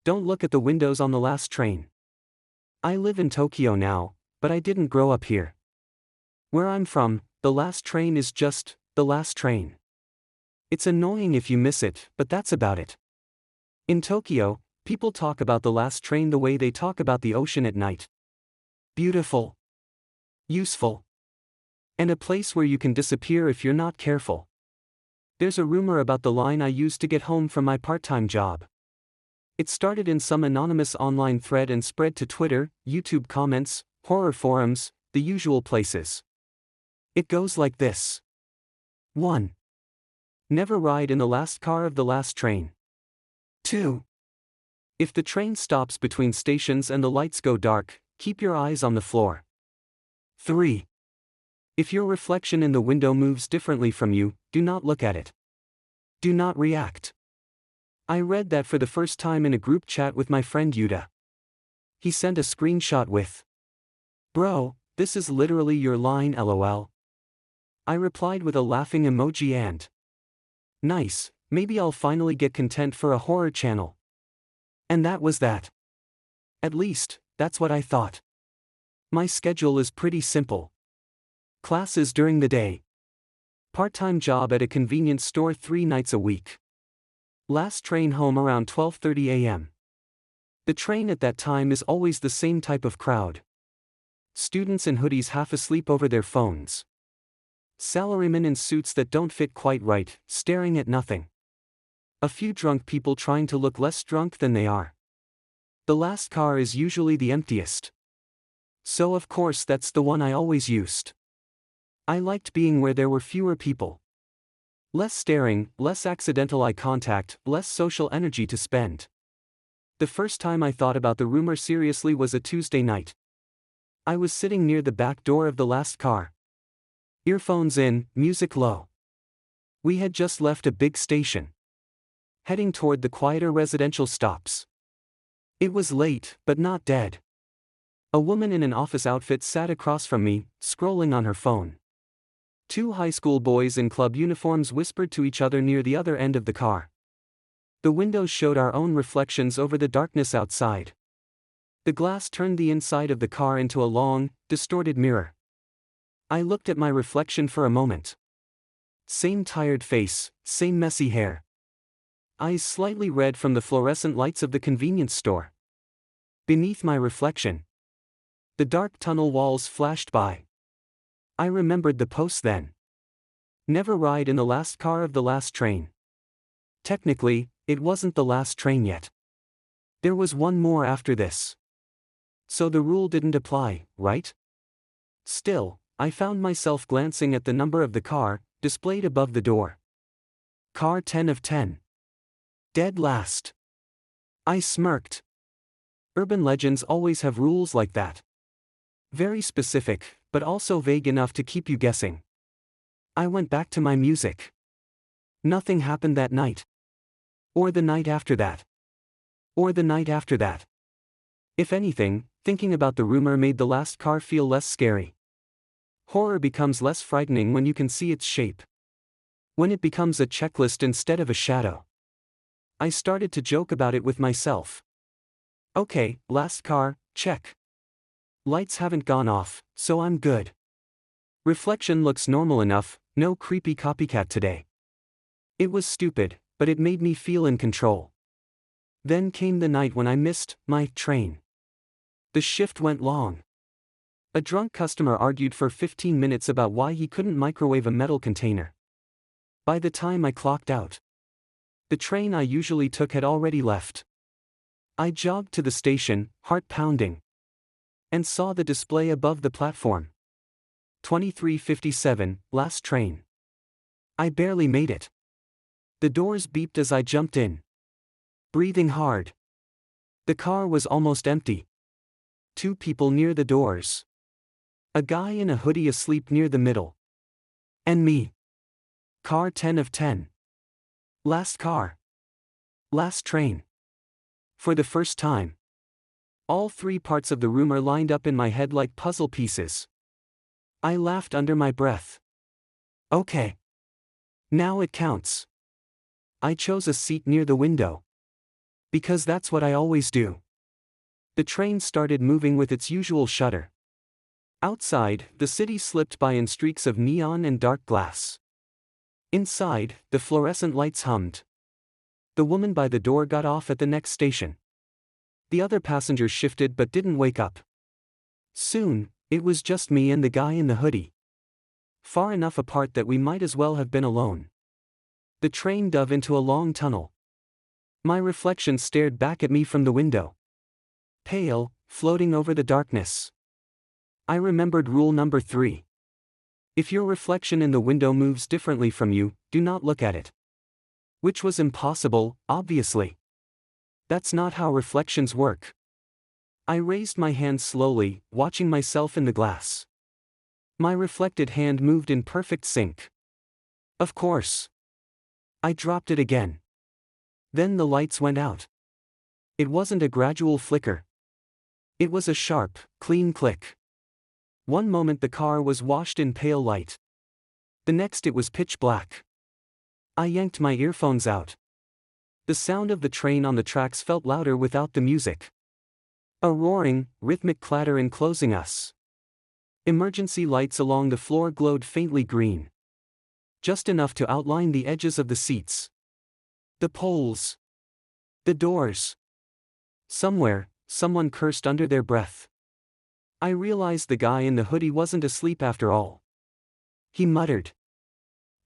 Don't look at the windows on the last train. I live in Tokyo now, but I didn't grow up here. Where I'm from, the last train is just the last train. It's annoying if you miss it, but that's about it. In Tokyo, people talk about the last train the way they talk about the ocean at night. Beautiful. Useful. And a place where you can disappear if you're not careful. There's a rumor about the line I used to get home from my part-time job. It started in some anonymous online thread and spread to Twitter, YouTube comments, horror forums, the usual places. It goes like this. 1. Never ride in the last car of the last train. 2. If the train stops between stations and the lights go dark, keep your eyes on the floor. 3. If your reflection in the window moves differently from you, do not look at it. Do not react. I read that for the first time in a group chat with my friend Yuta. He sent a screenshot with, "Bro, this is literally your line lol." I replied with a laughing emoji and, "Nice, maybe I'll finally get content for a horror channel." And that was that. At least, that's what I thought. My schedule is pretty simple. Classes during the day. Part-time job at a convenience store 3 nights a week. Last train home around 12:30 a.m. The train at that time is always the same type of crowd. Students in hoodies half asleep over their phones. Salarymen in suits that don't fit quite right, staring at nothing. A few drunk people trying to look less drunk than they are. The last car is usually the emptiest. So of course that's the one I always used. I liked being where there were fewer people. Less staring, less accidental eye contact, less social energy to spend. The first time I thought about the rumor seriously was a Tuesday night. I was sitting near the back door of the last car. Earphones in, music low. We had just left a big station. Heading toward the quieter residential stops. It was late, but not dead. A woman in an office outfit sat across from me, scrolling on her phone. 2 high school boys in club uniforms whispered to each other near the other end of the car. The windows showed our own reflections over the darkness outside. The glass turned the inside of the car into a long, distorted mirror. I looked at my reflection for a moment. Same tired face, same messy hair. Eyes slightly red from the fluorescent lights of the convenience store. Beneath my reflection, the dark tunnel walls flashed by. I remembered the post then. Never ride in the last car of the last train. Technically, it wasn't the last train yet. There was one more after this. So the rule didn't apply, right? Still, I found myself glancing at the number of the car, displayed above the door. Car 10 of 10. Dead last. I smirked. Urban legends always have rules like that. Very specific, but also vague enough to keep you guessing. I went back to my music. Nothing happened that night. Or the night after that. Or the night after that. If anything, thinking about the rumor made the last car feel less scary. Horror becomes less frightening when you can see its shape. When it becomes a checklist instead of a shadow. I started to joke about it with myself. Okay, last car, check. Lights haven't gone off, so I'm good. Reflection looks normal enough, no creepy copycat today. It was stupid, but it made me feel in control. Then came the night when I missed my train. The shift went long. A drunk customer argued for 15 minutes about why he couldn't microwave a metal container. By the time I clocked out, the train I usually took had already left. I jogged to the station, heart pounding, and saw the display above the platform. 23:57, last train. I barely made it. The doors beeped as I jumped in. Breathing hard. The car was almost empty. 2 people near the doors. A guy in a hoodie asleep near the middle. And me. Car 10 of 10. Last car. Last train. For the first time. All 3 parts of the rumor lined up in my head like puzzle pieces. I laughed under my breath. Okay. Now it counts. I chose a seat near the window. Because that's what I always do. The train started moving with its usual shudder. Outside, the city slipped by in streaks of neon and dark glass. Inside, the fluorescent lights hummed. The woman by the door got off at the next station. The other passengers shifted but didn't wake up. Soon, it was just me and the guy in the hoodie. Far enough apart that we might as well have been alone. The train dove into a long tunnel. My reflection stared back at me from the window. Pale, floating over the darkness. I remembered rule number 3. If your reflection in the window moves differently from you, do not look at it. Which was impossible, obviously. That's not how reflections work. I raised my hand slowly, watching myself in the glass. My reflected hand moved in perfect sync. Of course. I dropped it again. Then the lights went out. It wasn't a gradual flicker. It was a sharp, clean click. One moment the car was washed in pale light. The next it was pitch black. I yanked my earphones out. The sound of the train on the tracks felt louder without the music. A roaring, rhythmic clatter enclosing us. Emergency lights along the floor glowed faintly green. Just enough to outline the edges of the seats. The poles. The doors. Somewhere, someone cursed under their breath. I realized the guy in the hoodie wasn't asleep after all. He muttered.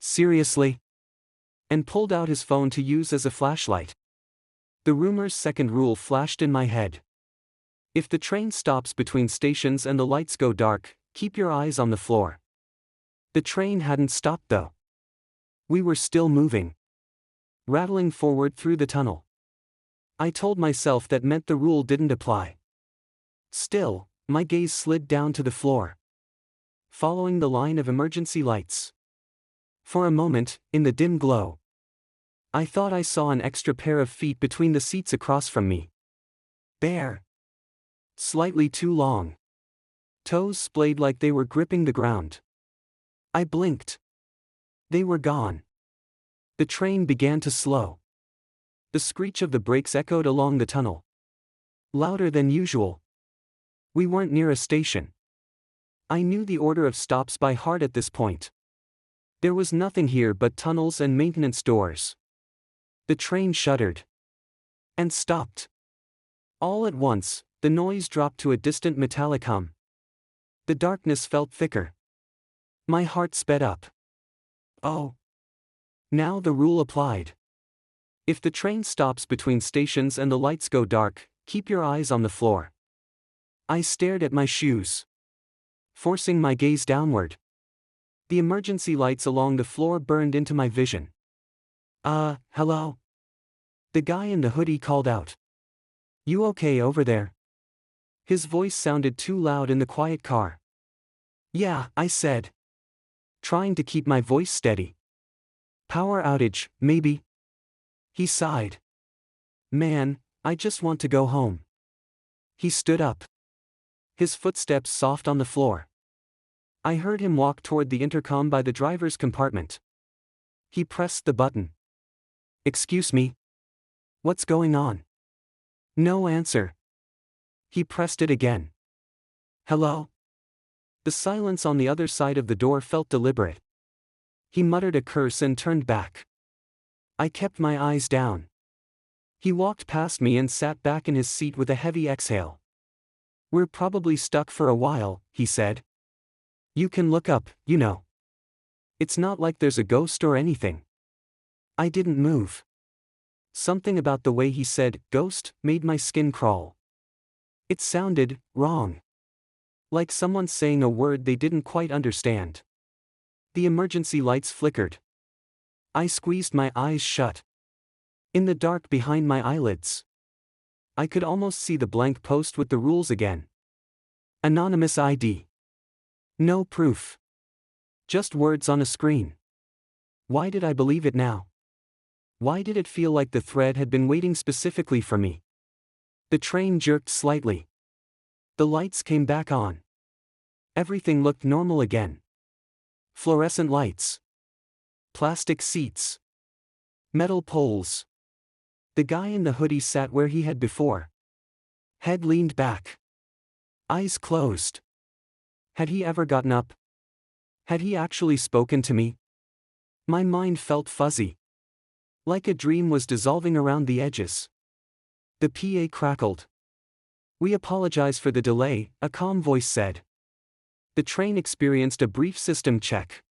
Seriously? And pulled out his phone to use as a flashlight. The rumor's second rule flashed in my head. If the train stops between stations and the lights go dark, keep your eyes on the floor. The train hadn't stopped though. We were still moving. Rattling forward through the tunnel. I told myself that meant the rule didn't apply. Still, my gaze slid down to the floor. Following the line of emergency lights. For a moment, in the dim glow, I thought I saw an extra pair of feet between the seats across from me. Bare. Slightly too long. Toes splayed like they were gripping the ground. I blinked. They were gone. The train began to slow. The screech of the brakes echoed along the tunnel. Louder than usual. We weren't near a station. I knew the order of stops by heart at this point. There was nothing here but tunnels and maintenance doors. The train shuddered. And stopped. All at once, the noise dropped to a distant metallic hum. The darkness felt thicker. My heart sped up. Oh. Now the rule applied. If the train stops between stations and the lights go dark, keep your eyes on the floor. I stared at my shoes. Forcing my gaze downward. The emergency lights along the floor burned into my vision. Hello? The guy in the hoodie called out. You okay over there? His voice sounded too loud in the quiet car. Yeah, I said. Trying to keep my voice steady. Power outage, maybe? He sighed. Man, I just want to go home. He stood up. His footsteps soft on the floor. I heard him walk toward the intercom by the driver's compartment. He pressed the button. Excuse me? What's going on? No answer. He pressed it again. Hello? The silence on the other side of the door felt deliberate. He muttered a curse and turned back. I kept my eyes down. He walked past me and sat back in his seat with a heavy exhale. We're probably stuck for a while, he said. You can look up, you know. It's not like there's a ghost or anything. I didn't move. Something about the way he said, ghost, made my skin crawl. It sounded wrong. Like someone saying a word they didn't quite understand. The emergency lights flickered. I squeezed my eyes shut. In the dark behind my eyelids, I could almost see the blank post with the rules again. Anonymous ID. No proof. Just words on a screen. Why did I believe it now? Why did it feel like the thread had been waiting specifically for me? The train jerked slightly. The lights came back on. Everything looked normal again. Fluorescent lights. Plastic seats. Metal poles. The guy in the hoodie sat where he had before. Head leaned back. Eyes closed. Had he ever gotten up? Had he actually spoken to me? My mind felt fuzzy. Like a dream was dissolving around the edges. The PA crackled. "We apologize for the delay," a calm voice said. "The train experienced a brief system check.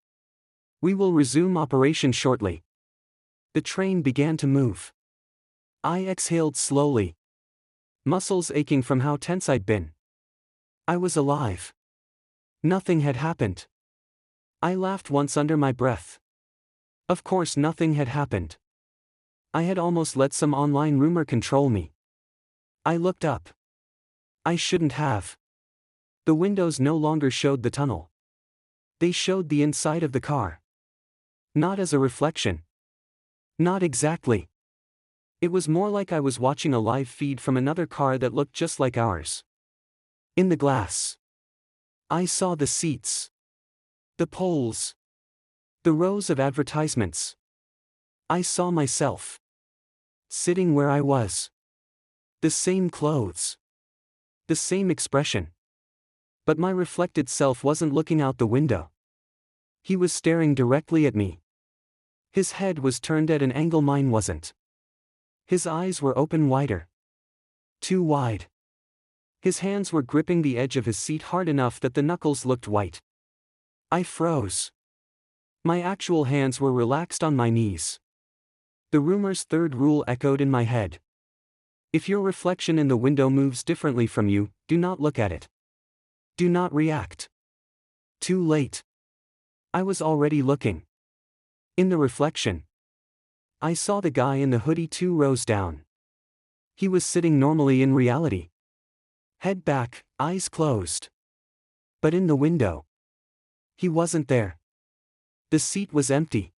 We will resume operation shortly." The train began to move. I exhaled slowly. Muscles aching from how tense I'd been. I was alive. Nothing had happened. I laughed once under my breath. Of course nothing had happened. I had almost let some online rumor control me. I looked up. I shouldn't have. The windows no longer showed the tunnel. They showed the inside of the car. Not as a reflection. Not exactly. It was more like I was watching a live feed from another car that looked just like ours. In the glass, I saw the seats, the poles, the rows of advertisements. I saw myself sitting where I was. The same clothes. The same expression. But my reflected self wasn't looking out the window. He was staring directly at me. His head was turned at an angle mine wasn't. His eyes were open wider. Too wide. His hands were gripping the edge of his seat hard enough that the knuckles looked white. I froze. My actual hands were relaxed on my knees. The rumor's third rule echoed in my head. If your reflection in the window moves differently from you, do not look at it. Do not react. Too late. I was already looking. In the reflection, I saw the guy in the hoodie 2 rows down. He was sitting normally in reality. Head back, eyes closed. But in the window, he wasn't there. The seat was empty.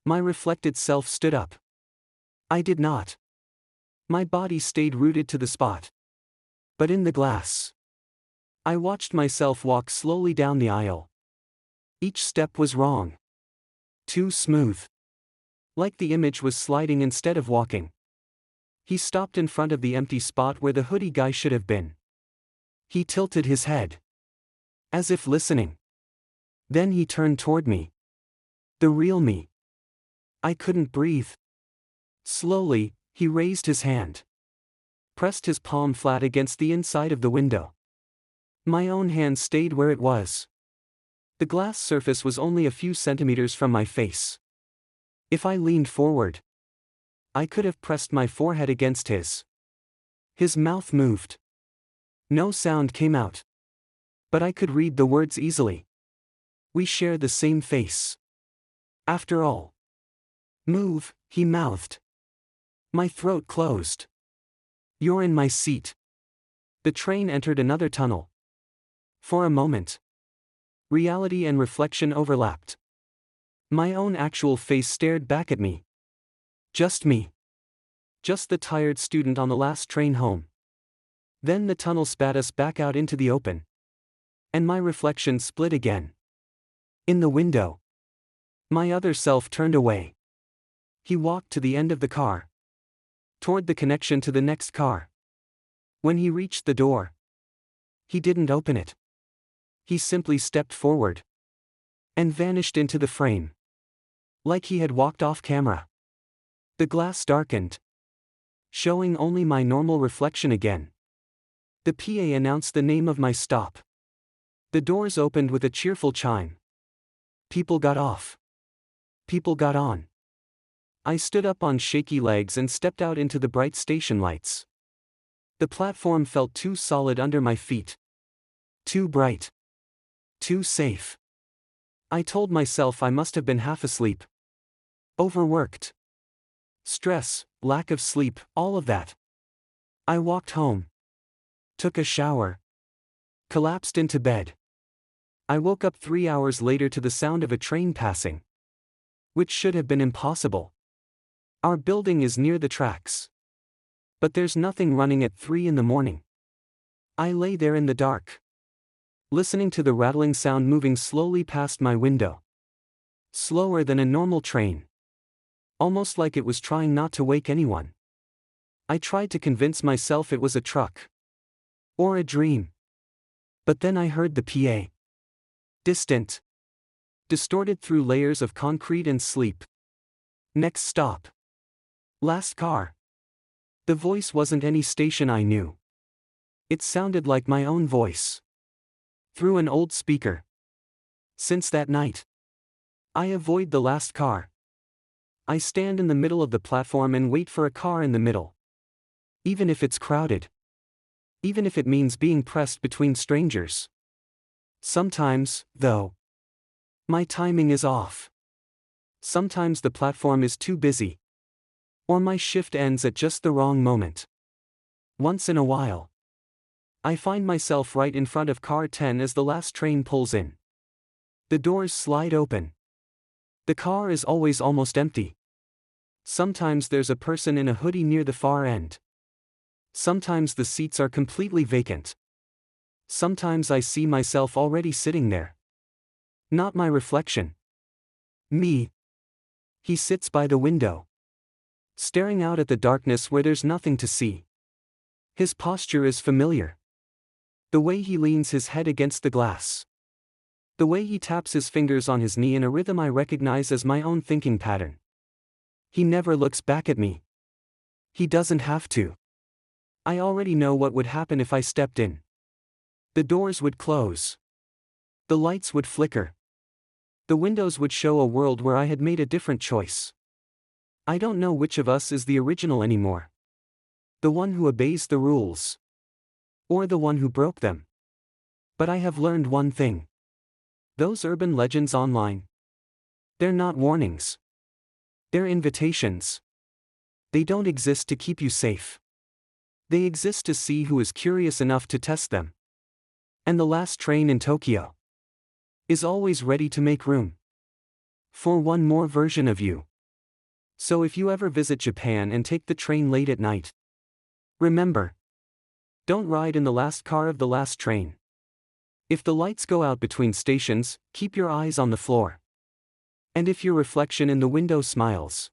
My reflected self stood up. I did not. My body stayed rooted to the spot. But in the glass, I watched myself walk slowly down the aisle. Each step was wrong. Too smooth. Like the image was sliding instead of walking. He stopped in front of the empty spot where the hoodie guy should have been. He tilted his head, as if listening. Then he turned toward me. The real me. I couldn't breathe. Slowly, he raised his hand. Pressed his palm flat against the inside of the window. My own hand stayed where it was. The glass surface was only a few centimeters from my face. If I leaned forward, I could have pressed my forehead against his. His mouth moved. No sound came out. But I could read the words easily. We share the same face. After all. Move, he mouthed. My throat closed. You're in my seat. The train entered another tunnel. For a moment, reality and reflection overlapped. My own actual face stared back at me. Just me. Just the tired student on the last train home. Then the tunnel spat us back out into the open. And my reflection split again. In the window. My other self turned away. He walked to the end of the car. Toward the connection to the next car. When he reached the door, he didn't open it. He simply stepped forward. And vanished into the frame. Like he had walked off camera. The glass darkened. Showing only my normal reflection again. The PA announced the name of my stop. The doors opened with a cheerful chime. People got off. People got on. I stood up on shaky legs and stepped out into the bright station lights. The platform felt too solid under my feet. Too bright. Too safe. I told myself I must have been half asleep. Overworked. Stress, lack of sleep, all of that. I walked home. Took a shower. Collapsed into bed. I woke up 3 hours later to the sound of a train passing. Which should have been impossible. Our building is near the tracks. But there's nothing running at 3 in the morning. I lay there in the dark. Listening to the rattling sound moving slowly past my window. Slower than a normal train. Almost like it was trying not to wake anyone. I tried to convince myself it was a truck. Or a dream. But then I heard the PA. Distant. Distorted through layers of concrete and sleep. Next stop. Last car. The voice wasn't any station I knew. It sounded like my own voice. Through an old speaker. Since that night, I avoid the last car. I stand in the middle of the platform and wait for a car in the middle. Even if it's crowded. Even if it means being pressed between strangers. Sometimes, though, my timing is off. Sometimes the platform is too busy. Or my shift ends at just the wrong moment. Once in a while, I find myself right in front of car 10 as the last train pulls in. The doors slide open. The car is always almost empty. Sometimes there's a person in a hoodie near the far end. Sometimes the seats are completely vacant. Sometimes I see myself already sitting there. Not my reflection. Me. He sits by the window, staring out at the darkness where there's nothing to see. His posture is familiar. The way he leans his head against the glass. The way he taps his fingers on his knee in a rhythm I recognize as my own thinking pattern. He never looks back at me. He doesn't have to. I already know what would happen if I stepped in. The doors would close. The lights would flicker. The windows would show a world where I had made a different choice. I don't know which of us is the original anymore. The one who obeys the rules. Or the one who broke them. But I have learned one thing. Those urban legends online. They're not warnings. They're invitations. They don't exist to keep you safe. They exist to see who is curious enough to test them. And the last train in Tokyo is always ready to make room for one more version of you. So if you ever visit Japan and take the train late at night, remember, don't ride in the last car of the last train. If the lights go out between stations, keep your eyes on the floor. And if your reflection in the window smiles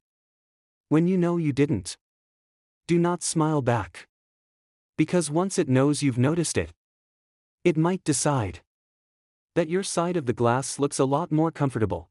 when you know you didn't, do not smile back. Because once it knows you've noticed it, it might decide that your side of the glass looks a lot more comfortable.